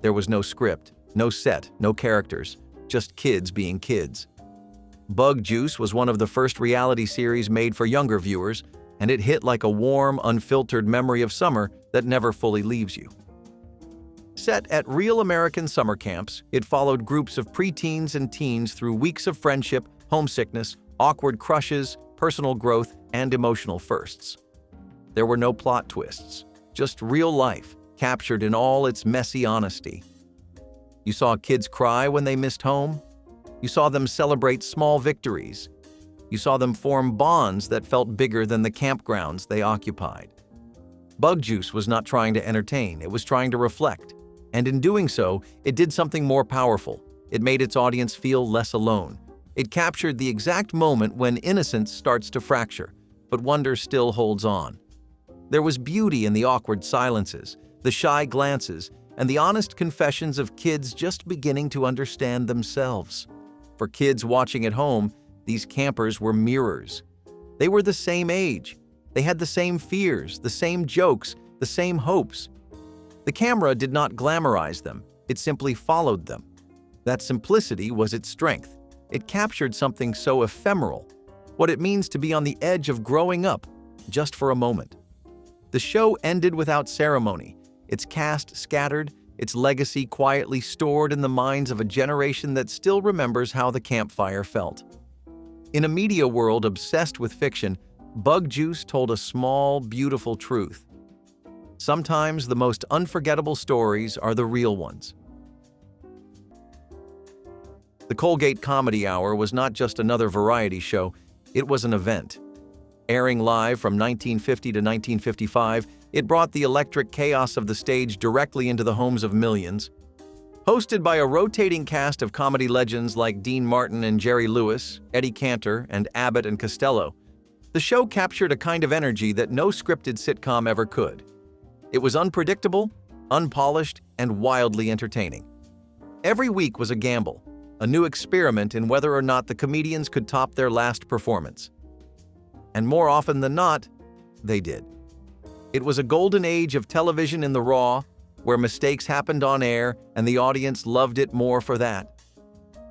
There was no script, no set, no characters, just kids being kids. Bug Juice was one of the first reality series made for younger viewers, and it hit like a warm, unfiltered memory of summer that never fully leaves you. Set at real American summer camps, it followed groups of preteens and teens through weeks of friendship, homesickness, awkward crushes, personal growth, and emotional firsts. There were no plot twists, just real life, captured in all its messy honesty. You saw kids cry when they missed home. You saw them celebrate small victories. You saw them form bonds that felt bigger than the campgrounds they occupied. Bug Juice was not trying to entertain, it was trying to reflect. And in doing so, it did something more powerful. It made its audience feel less alone. It captured the exact moment when innocence starts to fracture, but wonder still holds on. There was beauty in the awkward silences, the shy glances, and the honest confessions of kids just beginning to understand themselves. For kids watching at home, these campers were mirrors. They were the same age. They had the same fears, the same jokes, the same hopes. The camera did not glamorize them, it simply followed them. That simplicity was its strength. It captured something so ephemeral, what it means to be on the edge of growing up, just for a moment. The show ended without ceremony, its cast scattered, its legacy quietly stored in the minds of a generation that still remembers how the campfire felt. In a media world obsessed with fiction, Bug Juice told a small, beautiful truth. Sometimes the most unforgettable stories are the real ones. The Colgate Comedy Hour was not just another variety show, it was an event. Airing live from 1950 to 1955, it brought the electric chaos of the stage directly into the homes of millions. Hosted by a rotating cast of comedy legends like Dean Martin and Jerry Lewis, Eddie Cantor, and Abbott and Costello, the show captured a kind of energy that no scripted sitcom ever could. It was unpredictable, unpolished, and wildly entertaining. Every week was a gamble, a new experiment in whether or not the comedians could top their last performance. And more often than not, they did. It was a golden age of television in the raw, where mistakes happened on air and the audience loved it more for that.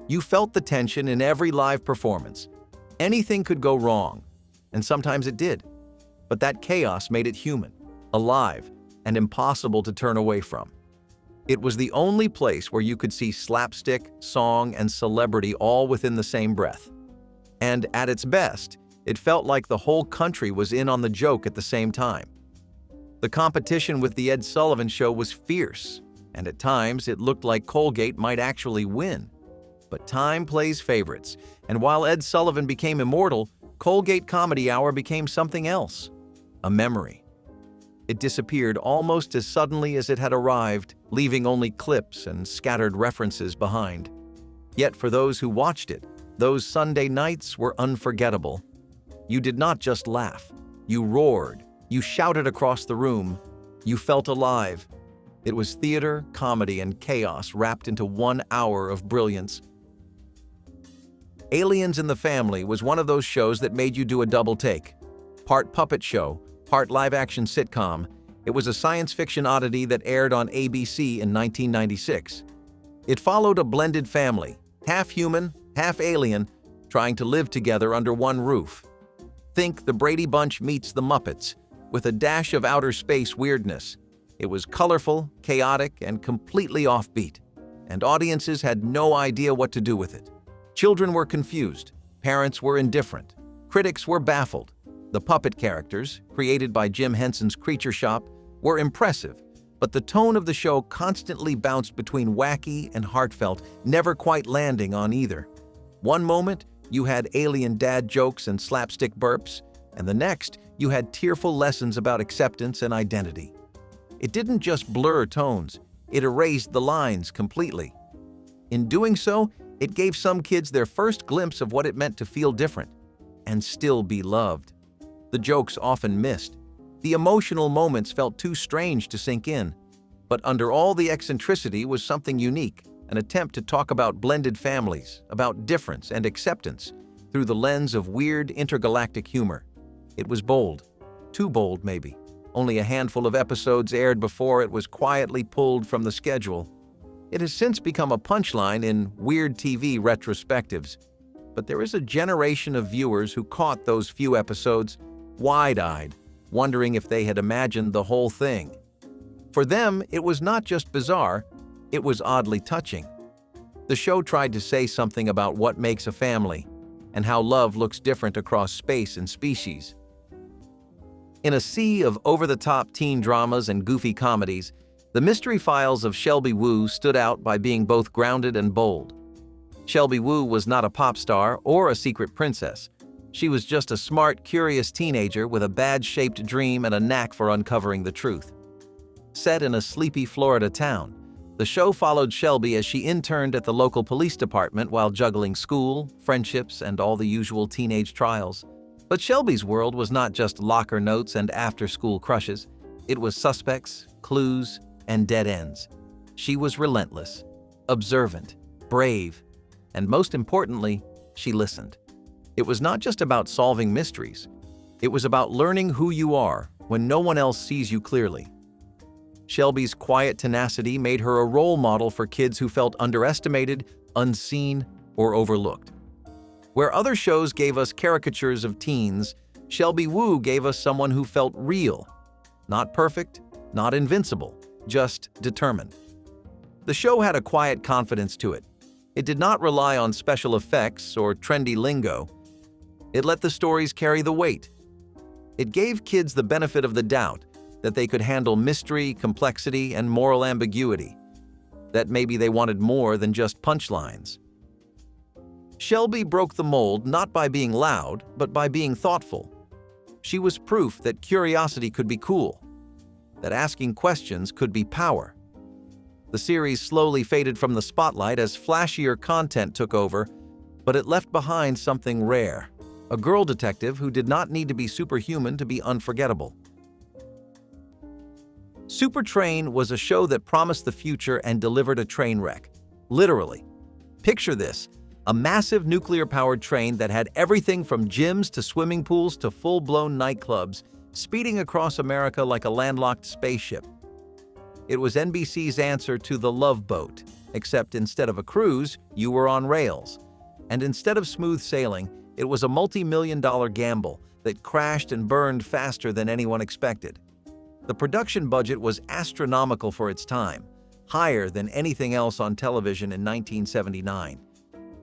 You felt the tension in every live performance. Anything could go wrong, and sometimes it did. But that chaos made it human, alive, and impossible to turn away from. It was the only place where you could see slapstick, song, and celebrity all within the same breath. And at its best, it felt like the whole country was in on the joke at the same time. The competition with the Ed Sullivan Show was fierce, and at times it looked like Colgate might actually win. But time plays favorites, and while Ed Sullivan became immortal, Colgate Comedy Hour became something else, a memory. It disappeared almost as suddenly as it had arrived, leaving only clips and scattered references behind. Yet for those who watched it, those Sunday nights were unforgettable. You did not just laugh. You roared. You shouted across the room. You felt alive. It was theater, comedy, and chaos wrapped into 1 hour of brilliance. Aliens in the Family was one of those shows that made you do a double take. Part puppet show, part live-action sitcom, it was a science fiction oddity that aired on ABC in 1996. It followed a blended family, half human, half alien, trying to live together under one roof. Think the Brady Bunch meets the Muppets, with a dash of outer space weirdness. It was colorful, chaotic, and completely offbeat, and audiences had no idea what to do with it. Children were confused, parents were indifferent, critics were baffled. The puppet characters, created by Jim Henson's Creature Shop, were impressive, but the tone of the show constantly bounced between wacky and heartfelt, never quite landing on either. One moment, you had alien dad jokes and slapstick burps, and the next, you had tearful lessons about acceptance and identity. It didn't just blur tones, it erased the lines completely. In doing so, it gave some kids their first glimpse of what it meant to feel different and still be loved. The jokes often missed. The emotional moments felt too strange to sink in. But under all the eccentricity was something unique, an attempt to talk about blended families, about difference and acceptance, through the lens of weird intergalactic humor. It was bold. Too bold, maybe. Only a handful of episodes aired before it was quietly pulled from the schedule. It has since become a punchline in weird TV retrospectives. But there is a generation of viewers who caught those few episodes, wide-eyed, wondering if they had imagined the whole thing. For them, it was not just bizarre, it was oddly touching. The show tried to say something about what makes a family, and how love looks different across space and species. In a sea of over-the-top teen dramas and goofy comedies, the mystery files of Shelby Woo stood out by being both grounded and bold. Shelby Woo was not a pop star or a secret princess. She was just a smart, curious teenager with a badge-shaped dream and a knack for uncovering the truth. Set in a sleepy Florida town, the show followed Shelby as she interned at the local police department while juggling school, friendships, and all the usual teenage trials. But Shelby's world was not just locker notes and after-school crushes. It was suspects, clues, and dead ends. She was relentless, observant, brave, and most importantly, she listened. It was not just about solving mysteries. It was about learning who you are when no one else sees you clearly. Shelby's quiet tenacity made her a role model for kids who felt underestimated, unseen, or overlooked. Where other shows gave us caricatures of teens, Shelby Woo gave us someone who felt real. Not perfect, not invincible, just determined. The show had a quiet confidence to it. It did not rely on special effects or trendy lingo. It let the stories carry the weight. It gave kids the benefit of the doubt that they could handle mystery, complexity, and moral ambiguity, that maybe they wanted more than just punchlines. Shelby broke the mold not by being loud, but by being thoughtful. She was proof that curiosity could be cool, that asking questions could be power. The series slowly faded from the spotlight as flashier content took over, but it left behind something rare, a girl detective who did not need to be superhuman to be unforgettable. Super Train was a show that promised the future and delivered a train wreck. Literally. Picture this, a massive nuclear-powered train that had everything from gyms to swimming pools to full-blown nightclubs, speeding across America like a landlocked spaceship. It was NBC's answer to The Love Boat, except instead of a cruise, you were on rails. And instead of smooth sailing, it was a multi-million-dollar gamble that crashed and burned faster than anyone expected. The production budget was astronomical for its time, higher than anything else on television in 1979.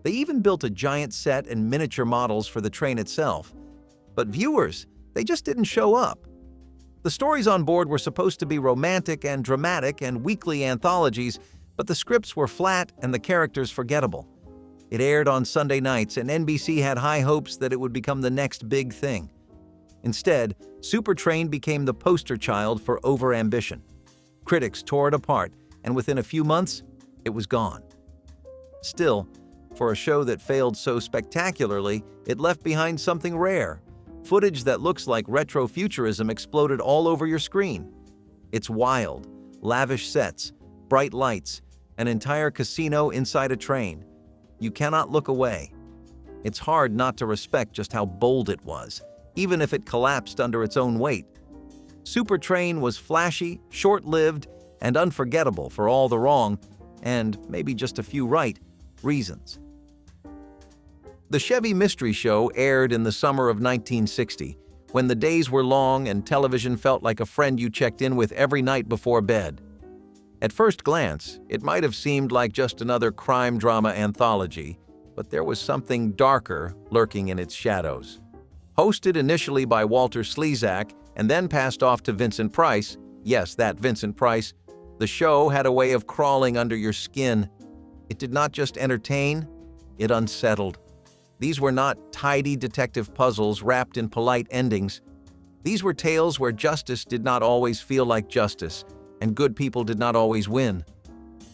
They even built a giant set and miniature models for the train itself. But viewers, they just didn't show up. The stories on board were supposed to be romantic and dramatic and weekly anthologies, but the scripts were flat and the characters forgettable. It aired on Sunday nights, and NBC had high hopes that it would become the next big thing. Instead, Super Train became the poster child for overambition. Critics tore it apart, and within a few months, it was gone. Still, for a show that failed so spectacularly, it left behind something rare. Footage that looks like retrofuturism exploded all over your screen. It's wild, lavish sets, bright lights, an entire casino inside a train. You cannot look away. It's hard not to respect just how bold it was, even if it collapsed under its own weight. Super Train was flashy, short-lived, and unforgettable for all the wrong, and maybe just a few right, reasons. The Chevy Mystery Show aired in the summer of 1960, when the days were long and television felt like a friend you checked in with every night before bed. At first glance, it might have seemed like just another crime drama anthology, but there was something darker lurking in its shadows. Hosted initially by Walter Slezak and then passed off to Vincent Price, yes, that Vincent Price, the show had a way of crawling under your skin. It did not just entertain, it unsettled. These were not tidy detective puzzles wrapped in polite endings. These were tales where justice did not always feel like justice, and good people did not always win.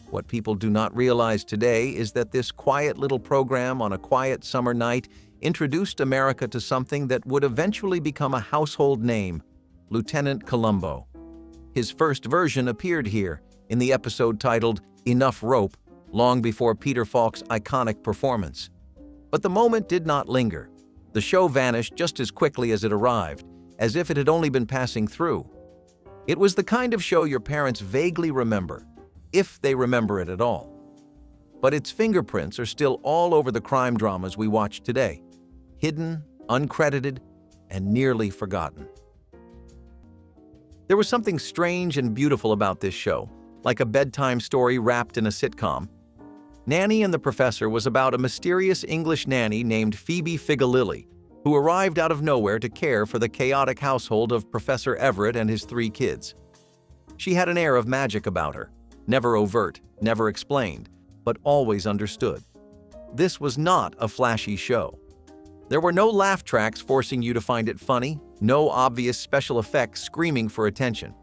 What people do not realize today is that this quiet little program on a quiet summer night introduced America to something that would eventually become a household name, Lieutenant Columbo. His first version appeared here, in the episode titled Enough Rope, long before Peter Falk's iconic performance. But the moment did not linger. The show vanished just as quickly as it arrived, as if it had only been passing through. It was the kind of show your parents vaguely remember, if they remember it at all. But its fingerprints are still all over the crime dramas we watch today, hidden, uncredited, and nearly forgotten. There was something strange and beautiful about this show, like a bedtime story wrapped in a sitcom. Nanny and the Professor was about a mysterious English nanny named Phoebe Figolilli, who arrived out of nowhere to care for the chaotic household of Professor Everett and his 3 kids. She had an air of magic about her, never overt, never explained, but always understood. This was not a flashy show. There were no laugh tracks forcing you to find it funny, no obvious special effects screaming for attention.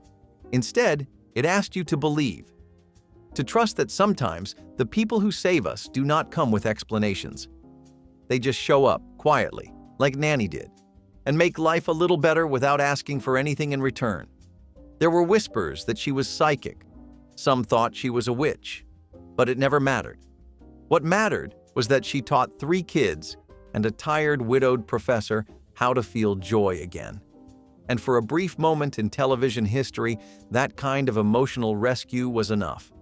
Instead, it asked you to believe, to trust that sometimes the people who save us do not come with explanations. They just show up quietly, like Nanny did, and make life a little better without asking for anything in return. There were whispers that she was psychic. Some thought she was a witch, but it never mattered. What mattered was that she taught 3 kids and a tired, widowed professor how to feel joy again. And for a brief moment in television history, that kind of emotional rescue was enough.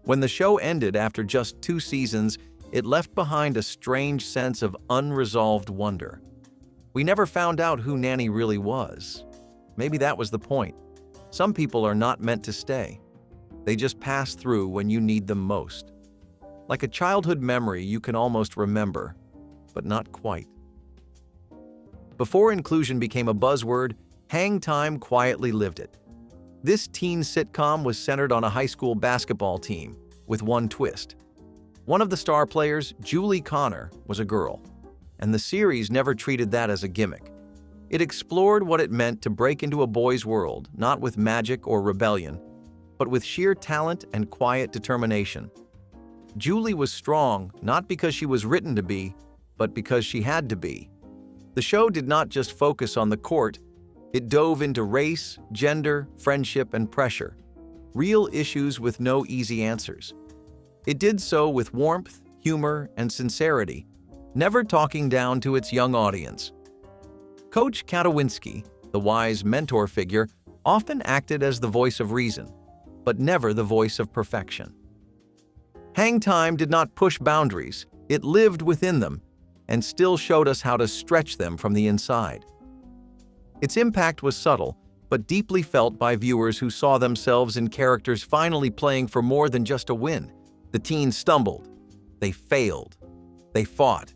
When the show ended after just 2 seasons, it left behind a strange sense of unresolved wonder. We never found out who Nanny really was. Maybe that was the point. Some people are not meant to stay. They just pass through when you need them most. Like a childhood memory you can almost remember, but not quite. Before inclusion became a buzzword, Hang Time quietly lived it. This teen sitcom was centered on a high school basketball team, with one twist. One of the star players, Julie Connor, was a girl, and the series never treated that as a gimmick. It explored what it meant to break into a boy's world, not with magic or rebellion, but with sheer talent and quiet determination. Julie was strong not because she was written to be, but because she had to be. The show did not just focus on the court, it dove into race, gender, friendship, and pressure, real issues with no easy answers. It did so with warmth, humor, and sincerity, never talking down to its young audience. Coach Katowinski, the wise mentor figure, often acted as the voice of reason, but never the voice of perfection. Hang Time did not push boundaries, it lived within them, and still showed us how to stretch them from the inside. Its impact was subtle, but deeply felt by viewers who saw themselves in characters finally playing for more than just a win. The teens stumbled, they failed, they fought,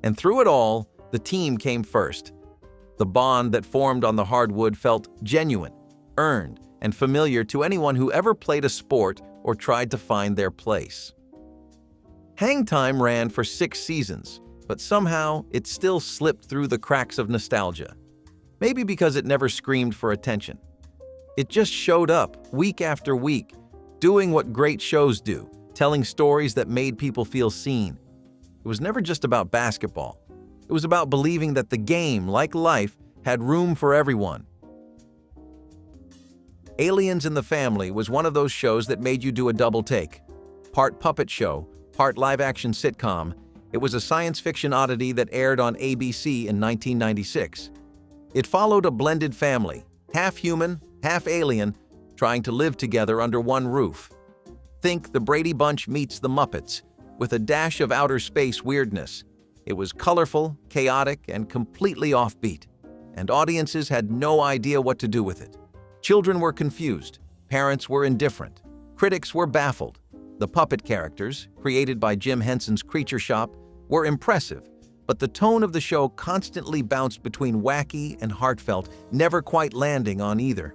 and through it all, the team came first. The bond that formed on the hardwood felt genuine, earned, and familiar to anyone who ever played a sport or tried to find their place. Hang Time ran for 6 seasons, but somehow it still slipped through the cracks of nostalgia. Maybe because it never screamed for attention. It just showed up, week after week, doing what great shows do, telling stories that made people feel seen. It was never just about basketball. It was about believing that the game, like life, had room for everyone. Aliens in the Family was one of those shows that made you do a double take. Part puppet show, part live-action sitcom, it was a science fiction oddity that aired on ABC in 1996. It followed a blended family, half human, half alien, trying to live together under one roof. Think the Brady Bunch meets the Muppets, with a dash of outer space weirdness. It was colorful, chaotic, and completely offbeat, and audiences had no idea what to do with it. Children were confused, parents were indifferent, critics were baffled. The puppet characters, created by Jim Henson's Creature Shop, were impressive, but the tone of the show constantly bounced between wacky and heartfelt, never quite landing on either.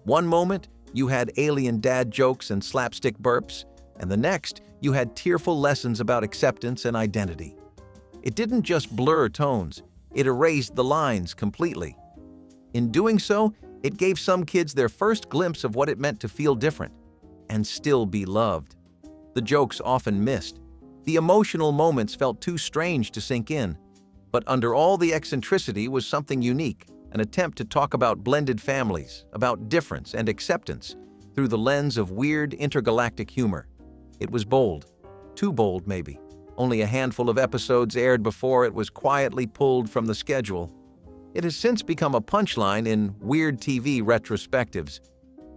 One moment, you had alien dad jokes and slapstick burps, and the next, you had tearful lessons about acceptance and identity. It didn't just blur tones, it erased the lines completely. In doing so, it gave some kids their first glimpse of what it meant to feel different and still be loved. The jokes often missed. The emotional moments felt too strange to sink in. But under all the eccentricity was something unique, an attempt to talk about blended families, about difference and acceptance, through the lens of weird intergalactic humor. It was bold. Too bold, maybe. Only a handful of episodes aired before it was quietly pulled from the schedule. It has since become a punchline in weird TV retrospectives.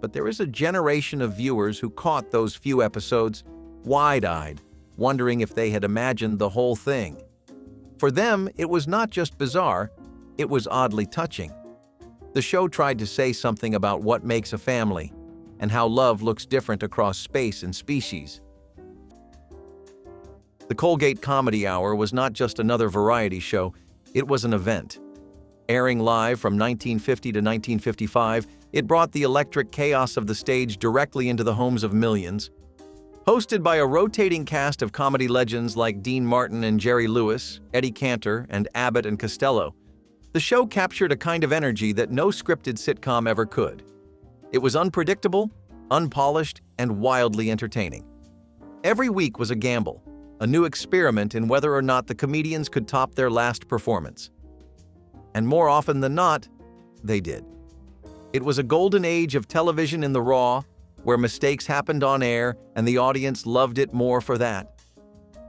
But there is a generation of viewers who caught those few episodes, wide-eyed, wondering if they had imagined the whole thing. For them, it was not just bizarre, it was oddly touching. The show tried to say something about what makes a family, and how love looks different across space and species. The Colgate Comedy Hour was not just another variety show, it was an event. Airing live from 1950 to 1955, it brought the electric chaos of the stage directly into the homes of millions. Hosted by a rotating cast of comedy legends like Dean Martin and Jerry Lewis, Eddie Cantor, and Abbott and Costello, the show captured a kind of energy that no scripted sitcom ever could. It was unpredictable, unpolished, and wildly entertaining. Every week was a gamble, a new experiment in whether or not the comedians could top their last performance. And more often than not, they did. It was a golden age of television in the raw, where mistakes happened on air and the audience loved it more for that.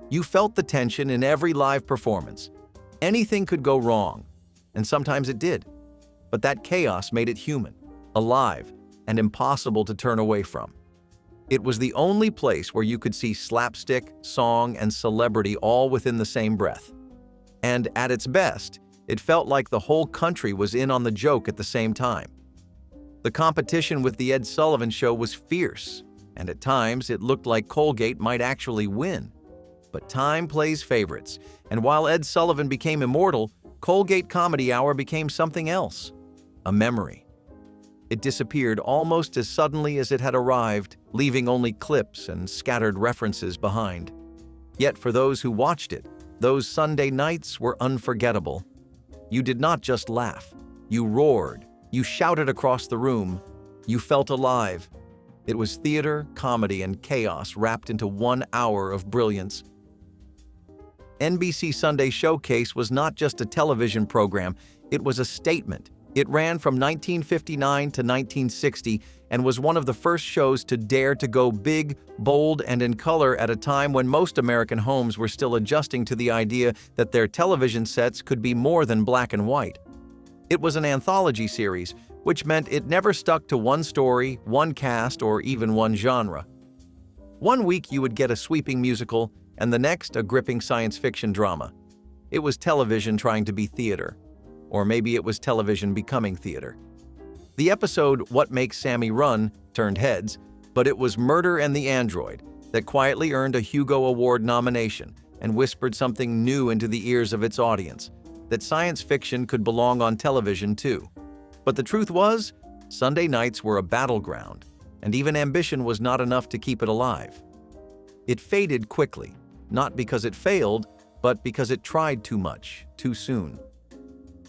You felt the tension in every live performance. Anything could go wrong, and sometimes it did. But that chaos made it human, alive, and impossible to turn away from. It was the only place where you could see slapstick, song, and celebrity all within the same breath. And at its best, it felt like the whole country was in on the joke at the same time. The competition with The Ed Sullivan Show was fierce, and at times it looked like Colgate might actually win. But time plays favorites, and while Ed Sullivan became immortal, Colgate Comedy Hour became something else, a memory. It disappeared almost as suddenly as it had arrived, leaving only clips and scattered references behind. Yet for those who watched it, those Sunday nights were unforgettable. You did not just laugh, you roared. You shouted across the room. You felt alive. It was theater, comedy, and chaos wrapped into 1 hour of brilliance. NBC Sunday Showcase was not just a television program, it was a statement. It ran from 1959 to 1960 and was one of the first shows to dare to go big, bold, and in color at a time when most American homes were still adjusting to the idea that their television sets could be more than black and white. It was an anthology series, which meant it never stuck to one story, one cast, or even one genre. One week you would get a sweeping musical, and the next a gripping science fiction drama. It was television trying to be theater. Or maybe it was television becoming theater. The episode What Makes Sammy Run turned heads, but it was Murder and the Android that quietly earned a Hugo Award nomination and whispered something new into the ears of its audience. that science fiction could belong on television too. But the truth was, Sunday nights were a battleground, and even ambition was not enough to keep it alive. It faded quickly, not because it failed, but because it tried too much, too soon.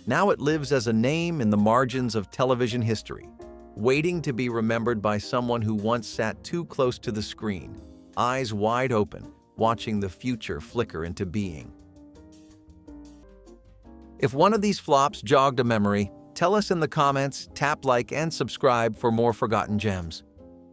Now it lives as a name in the margins of television history, waiting to be remembered by someone who once sat too close to the screen, eyes wide open, watching the future flicker into being. If one of these flops jogged a memory, tell us in the comments, tap like and subscribe for more forgotten gems.